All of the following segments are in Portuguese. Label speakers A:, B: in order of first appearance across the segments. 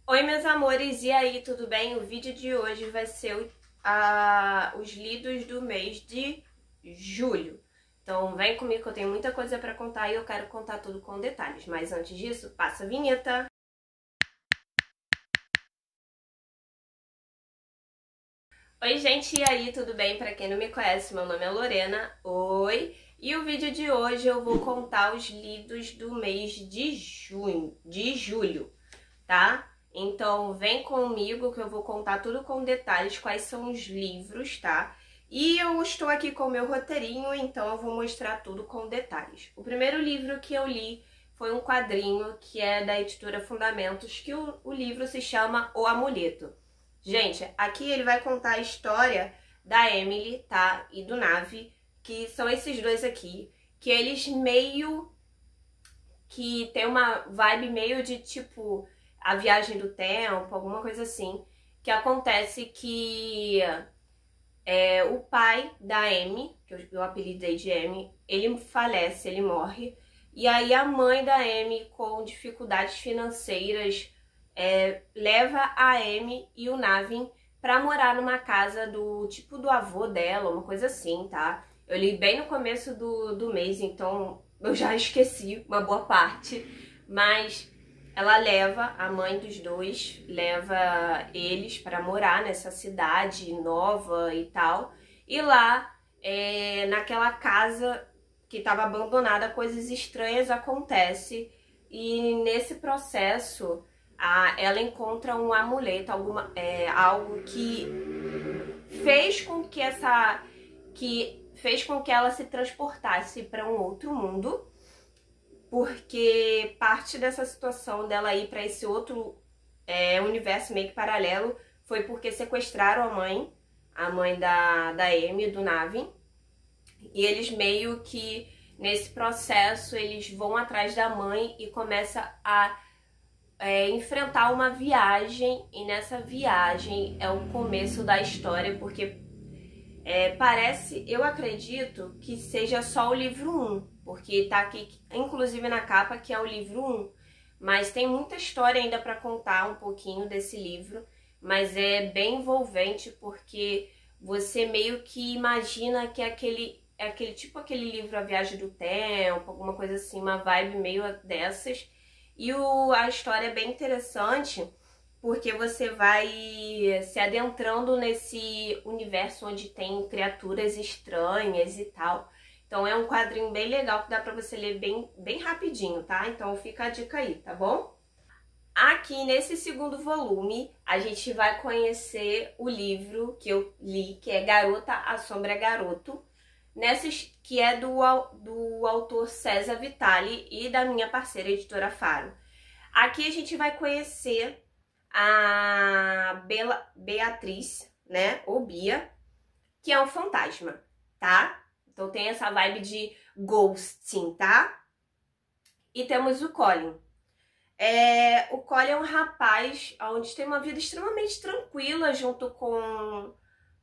A: Oi, meus amores, e aí, tudo bem? O vídeo de hoje vai ser os lidos do mês de julho. Então, vem comigo que eu tenho muita coisa pra contar e eu quero contar tudo com detalhes. Mas antes disso, passa a vinheta. Oi, gente, e aí, tudo bem? Pra quem não me conhece, meu nome é Lorena. Oi! E o vídeo de hoje eu vou contar os lidos do mês de julho, tá? Então, vem comigo que eu vou contar tudo com detalhes, quais são os livros, tá? E eu estou aqui com o meu roteirinho, então eu vou mostrar tudo com detalhes. O primeiro livro que eu li foi um quadrinho que é da editora Fundamentos, que o livro se chama O Amuleto. Gente, aqui ele vai contar a história da Emily, tá? E do Nave, que são esses dois aqui, que eles meio que tem uma vibe meio de tipo a viagem do tempo, alguma coisa assim, que acontece que o pai da Amy, que eu apelidei de Amy, ele falece, ele morre, e aí a mãe da Amy, com dificuldades financeiras, leva a Amy e o Navin pra morar numa casa do tipo do avô dela, uma coisa assim, tá? Eu li bem no começo do mês, então eu já esqueci uma boa parte, mas ela leva, a mãe dos dois, leva eles para morar nessa cidade nova e tal. E lá, naquela casa que estava abandonada, coisas estranhas acontecem. E nesse processo, ela encontra um amuleto, algo que fez com que ela se transportasse para um outro mundo, porque parte dessa situação dela ir para esse outro universo meio que paralelo foi porque sequestraram a mãe da Amy, do Navin, e eles meio que nesse processo eles vão atrás da mãe e começam a enfrentar uma viagem, e nessa viagem é o começo da história, porque parece, eu acredito que seja só o livro 1, porque tá aqui, inclusive na capa, que é o livro 1, mas tem muita história ainda para contar um pouquinho desse livro, mas é bem envolvente, porque você meio que imagina que é aquele livro A Viagem do Tempo, alguma coisa assim, uma vibe meio dessas, e a história é bem interessante, porque você vai se adentrando nesse universo onde tem criaturas estranhas e tal. Então é um quadrinho bem legal que dá pra você ler bem rapidinho, tá? Então fica a dica aí, tá bom? Aqui nesse segundo volume a gente vai conhecer o livro que eu li, que é Garota Assombra Garoto, que é do autor César Vitali e da minha parceira editora Faro. Aqui a gente vai conhecer a Beatriz, né, ou Bia, que é um fantasma, tá? Então tem essa vibe de ghosting, tá? E temos o Colin. O Colin é um rapaz onde tem uma vida extremamente tranquila junto com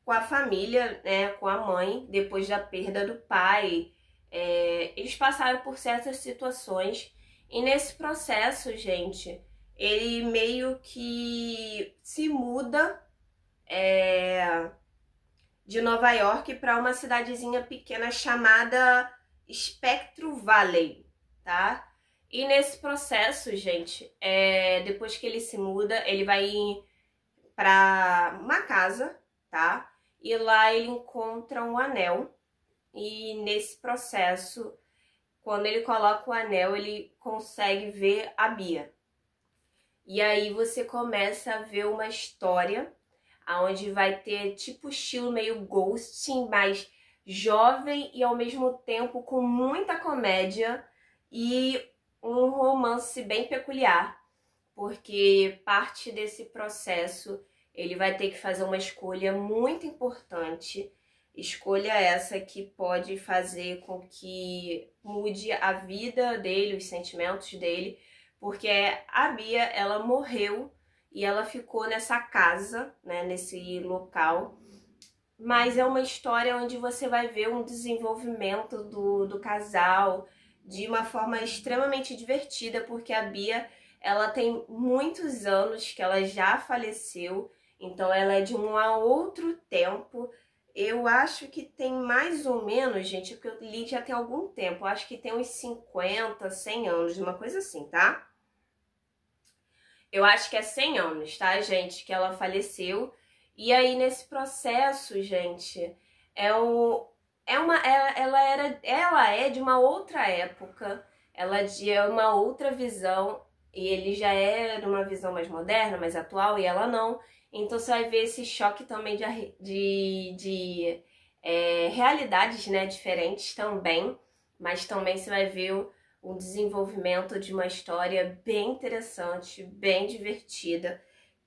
A: a família, né, com a mãe, depois da perda do pai. Eles passaram por certas situações e nesse processo, gente, ele meio que se muda de Nova York para uma cidadezinha pequena chamada Spectro Valley, tá? E nesse processo, gente, depois que ele se muda, ele vai para uma casa, tá? E lá ele encontra um anel. E nesse processo, quando ele coloca o anel, ele consegue ver a Bia. E aí você começa a ver uma história onde vai ter tipo estilo meio ghosting, mais jovem e ao mesmo tempo com muita comédia e um romance bem peculiar, porque parte desse processo ele vai ter que fazer uma escolha muito importante, escolha essa que pode fazer com que mude a vida dele, os sentimentos dele, porque a Bia, ela morreu e ela ficou nessa casa, né, nesse local. Mas é uma história onde você vai ver um desenvolvimento do casal de uma forma extremamente divertida, porque a Bia, Ela tem muitos anos que ela já faleceu, então ela é de um outro tempo. Eu acho que tem mais ou menos, gente, porque eu li já tem algum tempo, eu acho que tem uns 50, 100 anos, uma coisa assim, tá? Eu acho que é 100 anos, tá, gente, que ela faleceu. E aí, nesse processo, gente, ela é de uma outra época, ela é de uma outra visão, e ele já é de uma visão mais moderna, mais atual, e ela não. Então, você vai ver esse choque também de realidades, né, diferentes também, mas também você vai ver o desenvolvimento de uma história bem interessante, bem divertida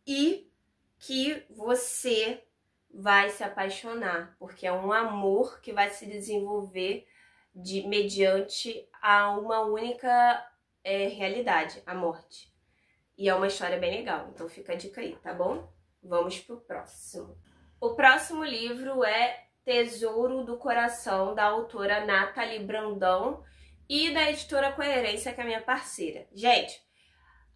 A: e que você vai se apaixonar, porque é um amor que vai se desenvolver mediante a uma única realidade, a morte. E é uma história bem legal, então fica a dica aí, tá bom? Vamos pro próximo. O próximo livro é Tesouro do Coração, da autora Nathalie Brandão e da editora Coerência, que é a minha parceira. Gente,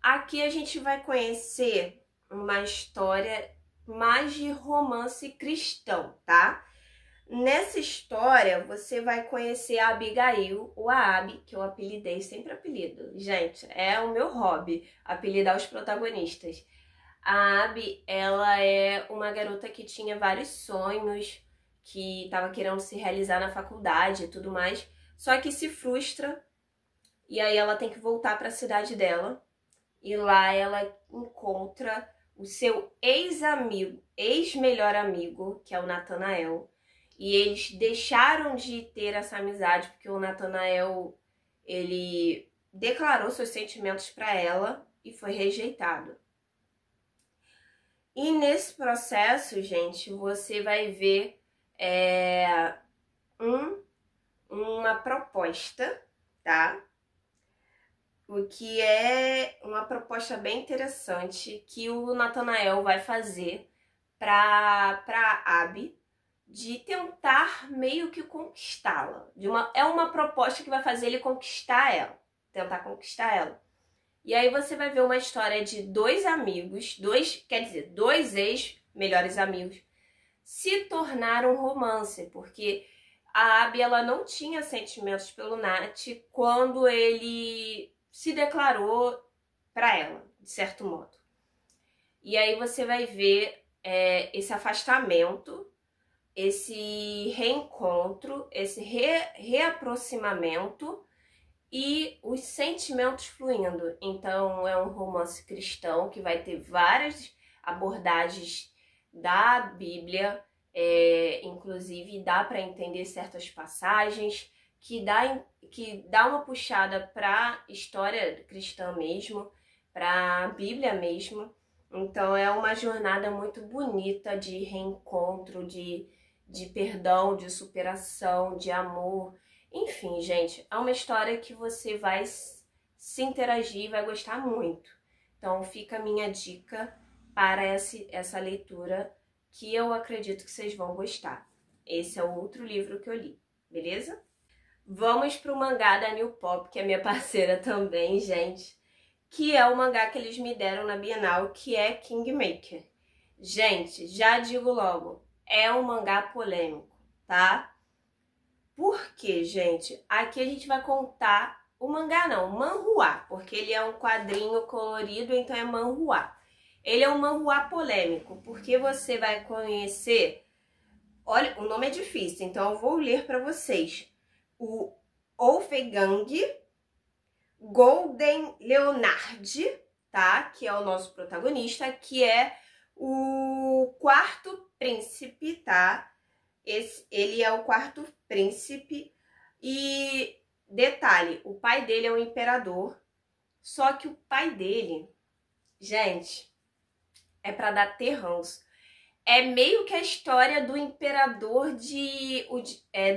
A: aqui a gente vai conhecer uma história mais de romance cristão, tá? Nessa história, você vai conhecer a Abigail, ou a Abby, que eu apelidei, sempre apelido. Gente, é o meu hobby, apelidar os protagonistas. A Abby, ela é uma garota que tinha vários sonhos, que estava querendo se realizar na faculdade e tudo mais, só que se frustra e aí ela tem que voltar para a cidade dela. E lá ela encontra o seu ex-amigo, ex-melhor amigo, que é o Nathanael. E eles deixaram de ter essa amizade porque o Nathanael, ele declarou seus sentimentos para ela e foi rejeitado. E nesse processo, gente, você vai ver uma proposta, tá? O que é uma proposta bem interessante que o Nathanael vai fazer para Abby de tentar meio que conquistá-la. É uma proposta que vai fazer ele conquistar ela, tentar conquistar ela. E aí você vai ver uma história de dois amigos, dois ex-melhores amigos, se tornaram um romance, porque a Abby ela não tinha sentimentos pelo Nat quando ele se declarou para ela, de certo modo. E aí você vai ver esse afastamento, esse reencontro, esse reaproximamento e os sentimentos fluindo. Então é um romance cristão que vai ter várias abordagens da Bíblia, inclusive dá para entender certas passagens, que dá uma puxada para a história cristã mesmo, para a Bíblia mesmo. Então é uma jornada muito bonita de reencontro, de perdão, de superação, de amor. Enfim, gente, é uma história que você vai se interagir, vai gostar muito. Então fica a minha dica para essa leitura, que eu acredito que vocês vão gostar. Esse é o outro livro que eu li, beleza? Vamos pro mangá da New Pop, que é minha parceira também, gente, que é o mangá que eles me deram na Bienal, que é Kingmaker. Gente, já digo logo, é um mangá polêmico, tá? Por quê, gente? Aqui a gente vai contar o mangá não, o manhwa, porque ele é um quadrinho colorido, então é manhwa. Ele é um manhwa polêmico, porque você vai conhecer... Olha, o nome é difícil, então eu vou ler para vocês. O Wolfgang Golden Leonard, tá? Que é o nosso protagonista, que é o quarto príncipe, tá? Ele é o quarto príncipe e, detalhe, o pai dele é um imperador, só que o pai dele, gente, é pra dar terrãos. É meio que a história do imperador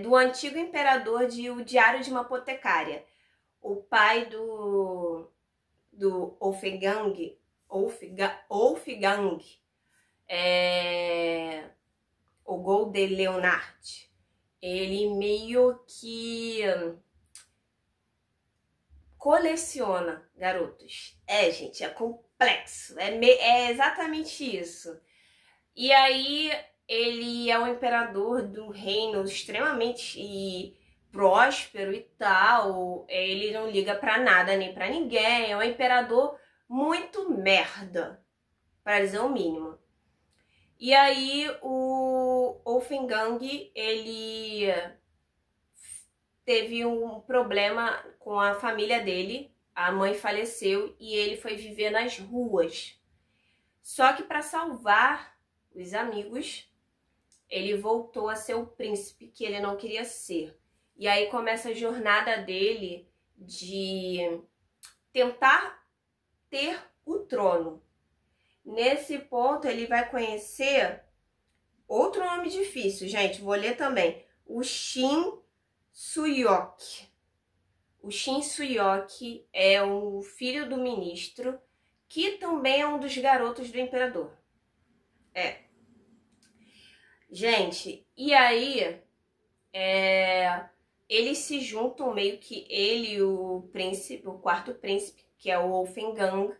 A: do antigo imperador de O Diário de uma Apotecária. O pai do Wolfgang, o Golden Leonard, ele meio que coleciona garotos. Gente, é complexo. É exatamente isso. E aí, ele é um imperador do reino extremamente próspero e tal. Ele não liga pra nada nem pra ninguém. É um imperador muito merda, para dizer o mínimo. E aí, o Wolfgang, ele teve um problema com a família dele. A mãe faleceu e ele foi viver nas ruas. Só que para salvar os amigos, ele voltou a ser o príncipe que ele não queria ser. E aí começa a jornada dele de tentar ter o trono. Nesse ponto, ele vai conhecer outro nome difícil, gente, vou ler também. O Shin Suyok. O Shin Suyok é o filho do ministro, que também é um dos garotos do imperador. Gente, e aí eles se juntam meio que ele e o príncipe, o quarto príncipe, que é o Wolfgang,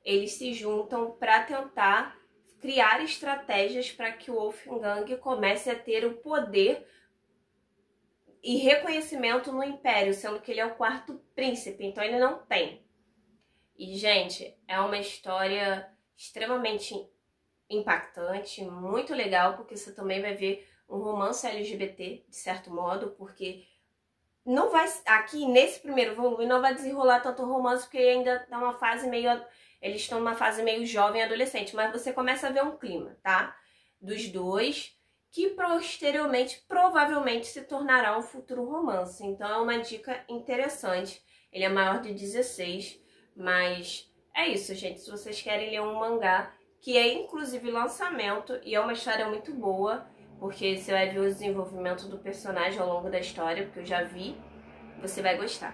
A: eles se juntam para tentar criar estratégias para que o Wolfgang comece a ter o poder e reconhecimento no Império, sendo que ele é o quarto príncipe, então ele não tem. E, gente, é uma história extremamente impactante, muito legal, porque você também vai ver um romance LGBT, de certo modo, porque não vai, aqui nesse primeiro volume, não vai desenrolar tanto romance, porque ainda tá uma fase meio, eles estão numa fase meio jovem adolescente, mas você começa a ver um clima, tá? Dos dois, que posteriormente, provavelmente, se tornará um futuro romance. Então é uma dica interessante. Ele é maior de 16, mas é isso, gente. Se vocês querem ler um mangá, que é inclusive lançamento, e é uma história muito boa, porque você vai ver o desenvolvimento do personagem ao longo da história, porque eu já vi, você vai gostar.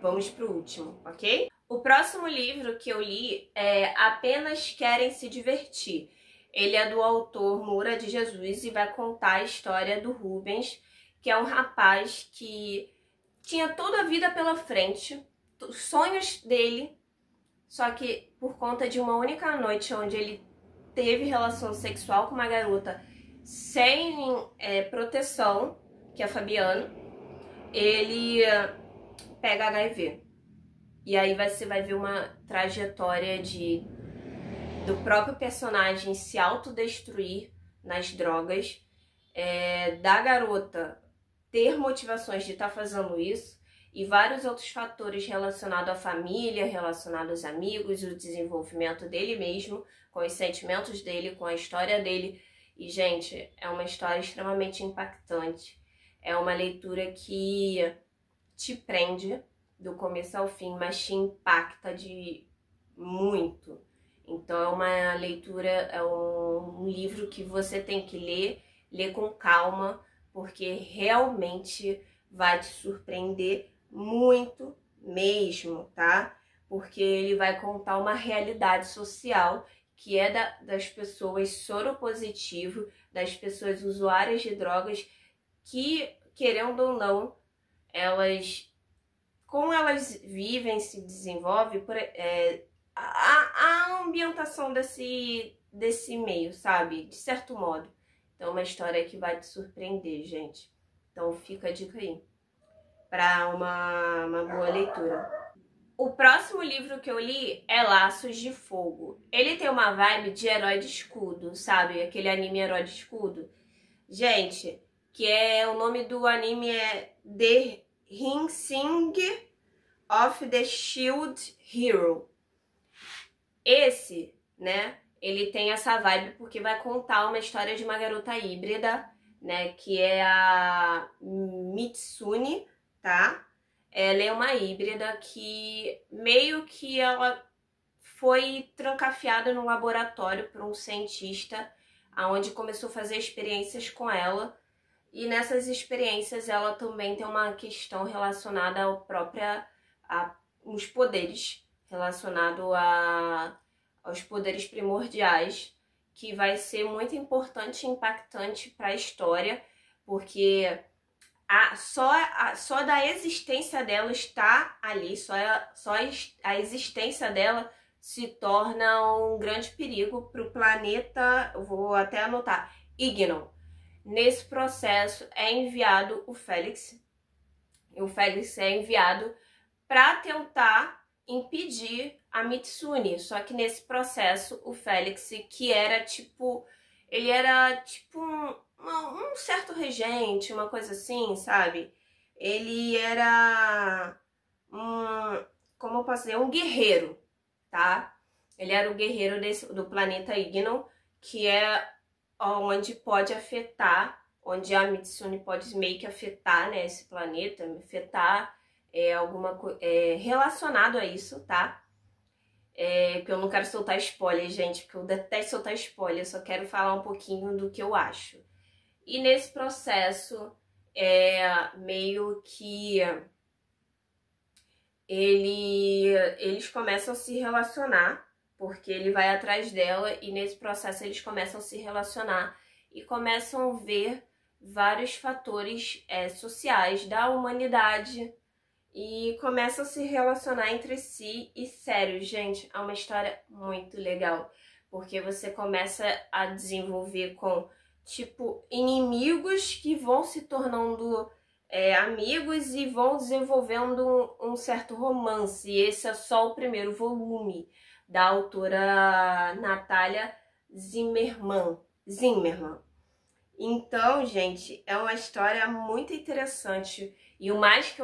A: Vamos pro último, ok? O próximo livro que eu li é Apenas Querem Se Divertir. Ele é do autor Moura de Jesus e vai contar a história do Rubens, que é um rapaz que tinha toda a vida pela frente, os sonhos dele, só que por conta de uma única noite onde ele teve relação sexual com uma garota sem proteção, que é a Fabiana, ele pega HIV. E aí você vai ver uma trajetória do próprio personagem se autodestruir nas drogas, da garota ter motivações de estar fazendo isso, e vários outros fatores relacionados à família, relacionados aos amigos, o desenvolvimento dele mesmo, com os sentimentos dele, com a história dele. E, gente, é uma história extremamente impactante. É uma leitura que te prende do começo ao fim, mas te impacta de muito. Então é uma leitura, é um livro que você tem que ler com calma, porque realmente vai te surpreender muito mesmo, tá? Porque ele vai contar uma realidade social que é das pessoas soropositivo, das pessoas usuárias de drogas que, querendo ou não, como elas vivem, se desenvolvem, a ambientação desse meio, sabe? De certo modo. Então, é uma história que vai te surpreender, gente. Então, fica a dica aí para uma boa leitura. O próximo livro que eu li é Laços de Fogo. Ele tem uma vibe de Herói de Escudo, sabe? Aquele anime Herói de Escudo. Gente, que o nome do anime é The Rising of the Shield Hero. Esse, né, ele tem essa vibe porque vai contar uma história de uma garota híbrida, né, que é a Mitsune, tá? Ela é uma híbrida que meio que ela foi trancafiada no laboratório por um cientista, aonde começou a fazer experiências com ela. E nessas experiências ela também tem uma questão relacionada aos poderes, relacionado aos poderes primordiais, que vai ser muito importante e impactante para a história, porque Só da existência dela estar ali, só a existência dela se torna um grande perigo para o planeta, eu vou até anotar, Ignon. Nesse processo é enviado o Félix, e o Félix é enviado para tentar impedir a Mitsune. Só que nesse processo o Félix, que era tipo, ele era tipo um certo regente, uma coisa assim, sabe? Ele era como eu posso dizer, um guerreiro, tá? Ele era o guerreiro do planeta Ignon, que é onde pode afetar, onde a Mitsune pode meio que afetar, né, esse planeta, afetar alguma coisa relacionado a isso, tá? Porque eu não quero soltar spoiler, gente, porque eu detesto soltar spoiler, eu só quero falar um pouquinho do que eu acho. E nesse processo, meio que eles começam a se relacionar, porque ele vai atrás dela e nesse processo eles começam a se relacionar e começam a ver vários fatores sociais da humanidade e começam a se relacionar entre si. E sério, gente, é uma história muito legal, porque você começa a desenvolver com, tipo, inimigos que vão se tornando amigos e vão desenvolvendo um certo romance. E esse é só o primeiro volume da autora Natália Zimmermann. Então, gente, é uma história muito interessante. E o mais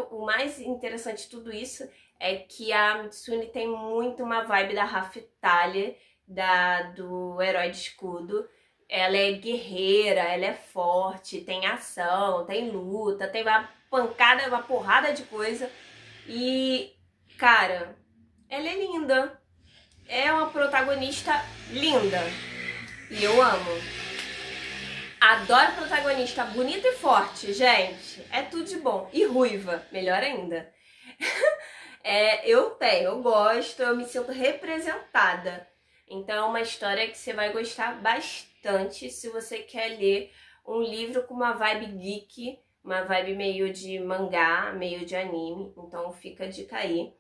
A: interessante de tudo isso é que a Mitsune tem muito uma vibe da Raftalia, do Herói de Escudo. Ela é guerreira, ela é forte, tem ação, tem luta, tem uma pancada, uma porrada de coisa. E, cara, ela é linda. É uma protagonista linda. E eu amo. Adoro protagonista bonita e forte, gente. É tudo de bom. E ruiva, melhor ainda. Eu gosto, eu me sinto representada. Então é uma história que você vai gostar bastante se você quer ler um livro com uma vibe geek, uma vibe meio de mangá, meio de anime. Então fica a dica aí.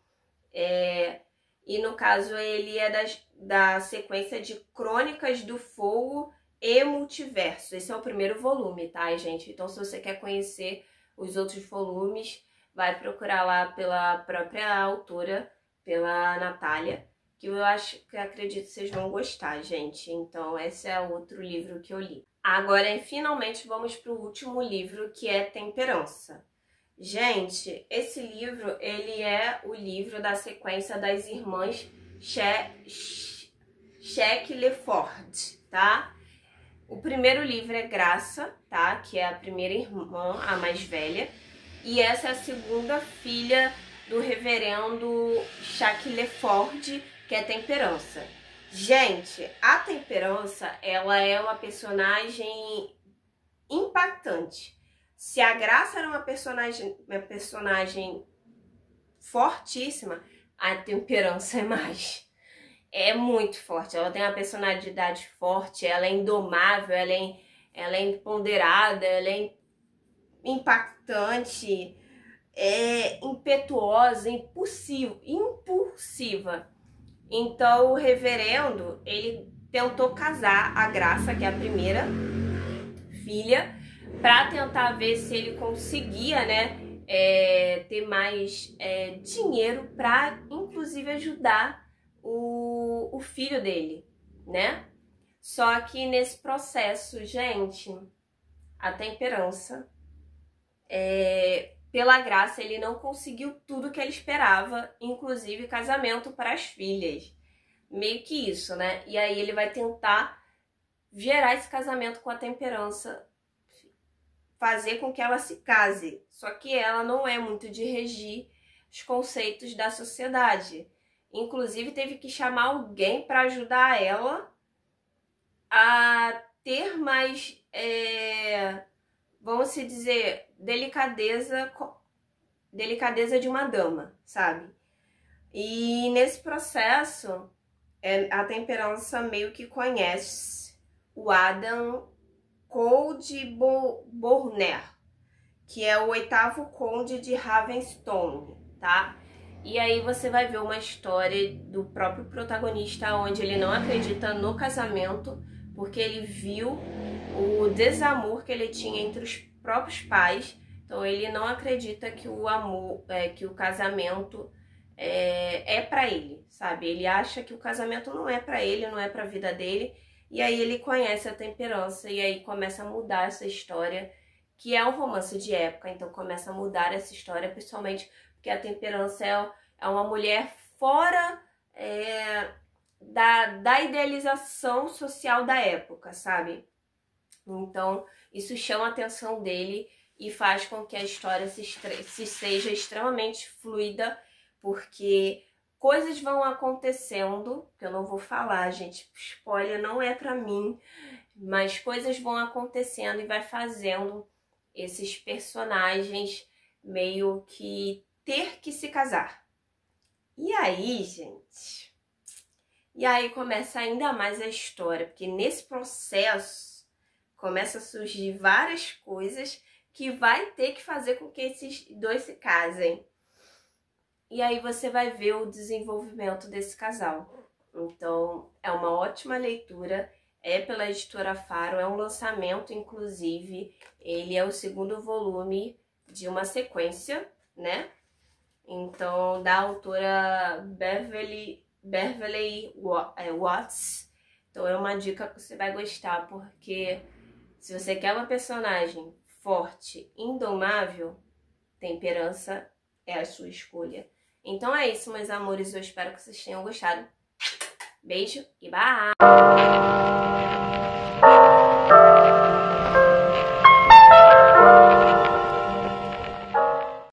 A: E no caso ele é da sequência de Crônicas do Fogo e Multiverso. Esse é o primeiro volume, tá, gente? Então se você quer conhecer os outros volumes, vai procurar lá pela própria autora, pela Natália, que eu acredito que vocês vão gostar, gente. Então esse é outro livro que eu li. Agora, finalmente, vamos para o último livro, que é Temperança. Gente, esse livro, ele é o livro da sequência das irmãs Shackelford, tá? O primeiro livro é Graça, tá? Que é a primeira irmã, a mais velha. E essa é a segunda filha do reverendo Shackelford, que é Temperança. Gente, a Temperança, ela é uma personagem impactante. Se a Graça era uma personagem fortíssima, a Temperança é mais. É muito forte, ela tem uma personalidade forte, ela é indomável, ela é empoderada, ela é impactante, é impetuosa, impulsiva. Então o reverendo, ele tentou casar a Graça, que é a primeira filha, para tentar ver se ele conseguia, né, ter mais dinheiro para, inclusive, ajudar o filho dele, né? Só que nesse processo, gente, a Temperança, pela Graça, ele não conseguiu tudo que ele esperava, inclusive casamento para as filhas. Meio que isso, né? E aí ele vai tentar gerar esse casamento com a Temperança, fazer com que ela se case. Só que ela não é muito de regir os conceitos da sociedade. Inclusive, teve que chamar alguém para ajudar ela a ter mais, vamos se dizer, delicadeza de uma dama, sabe? E nesse processo, a Temperança meio que conhece o Adam Cold-Borner, que é o 8º Conde de Ravenstone, tá? E aí você vai ver uma história do próprio protagonista, onde ele não acredita no casamento, porque ele viu o desamor que ele tinha entre os próprios pais. Então ele não acredita que o amor, que o casamento é para ele, sabe? Ele acha que o casamento não é para ele, não é para a vida dele. E aí ele conhece a Temperança e aí começa a mudar essa história, que é um romance de época. Então começa a mudar essa história, principalmente porque a Temperança é uma mulher fora da idealização social da época, sabe? Então isso chama a atenção dele e faz com que a história se seja extremamente fluida, porque coisas vão acontecendo, que eu não vou falar, gente, spoiler não é pra mim, mas coisas vão acontecendo e vai fazendo esses personagens meio que ter que se casar. E aí, gente, começa ainda mais a história, porque nesse processo começa a surgir várias coisas que vai ter que fazer com que esses dois se casem. E aí você vai ver o desenvolvimento desse casal. Então, é uma ótima leitura, é pela editora Faro, é um lançamento, inclusive. Ele é o 2º volume de uma sequência, né? Então, da autora Beverly Watts. Então, é uma dica que você vai gostar, porque se você quer uma personagem forte, indomável, Temperança é a sua escolha. Então é isso, meus amores. Eu espero que vocês tenham gostado. Beijo e bye!